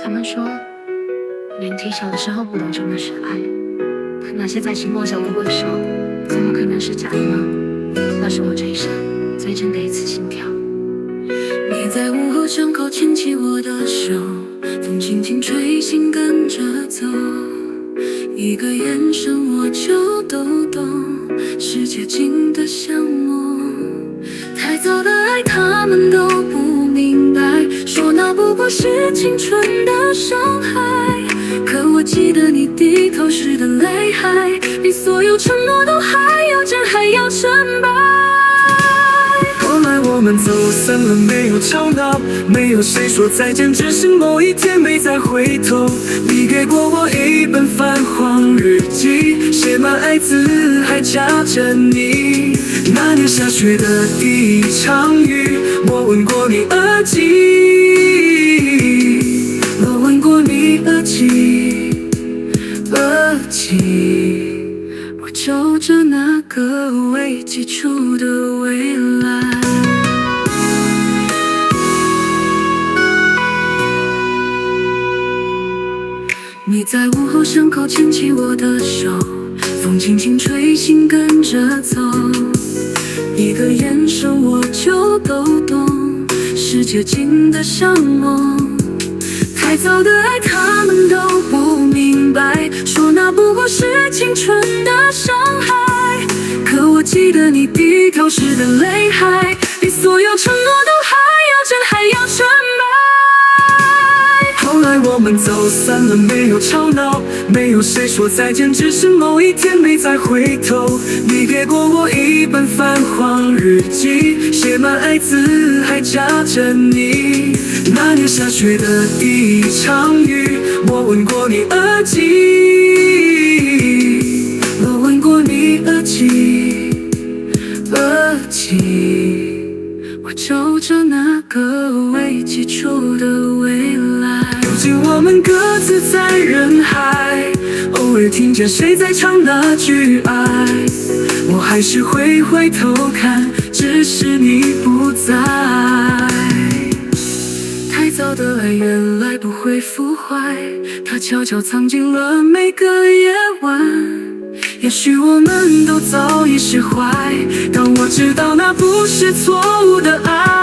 他们说，年纪小的时候不懂什么是爱，可那些在心落下无果的时候，怎么可能是假的呢？那是我这一生最真的一次心跳。你在午后巷口牵起我的手，风轻轻吹醒跟着走，一个眼神我就都懂，世界静得像梦。太早的爱他们都不明白，说那不过是青春的伤害，可我记得你低头时的泪海，比所有承诺都还要真，还要纯白。后来我们走散了，没有吵闹，没有谁说再见，只是某一天没再回头。你给过我一本泛黄日记，写满爱字还夹着你。那年下雪的第一场雨，我吻过你耳际，我吻过你耳际，耳际。我就着那个未记住的未来。你在午后巷口牵起我的手，风轻轻吹醒跟着走，一个眼神我就都懂，世界静得像梦。太早的爱他们都不明白，说那不过是青春的伤害，可我记得你低头时的泪海，比所有承诺都还要真，还要纯白。后来我们走散了，没有吵闹，没有谁说再见，只是某一天没再回头。你给过我一本泛黄日记，写满爱字还夹着你。那年下雪的第一场雨，我吻过你耳际，我吻过你耳际，耳际。我就着那个未记住的未来。如今我们各自在人海，偶尔听见谁在唱那句爱，我还是会回头看，只是你不在。太早的爱原来不会腐坏，它悄悄藏进了每个夜晚。也许我们都早已释怀，当我知道那不是错误的爱。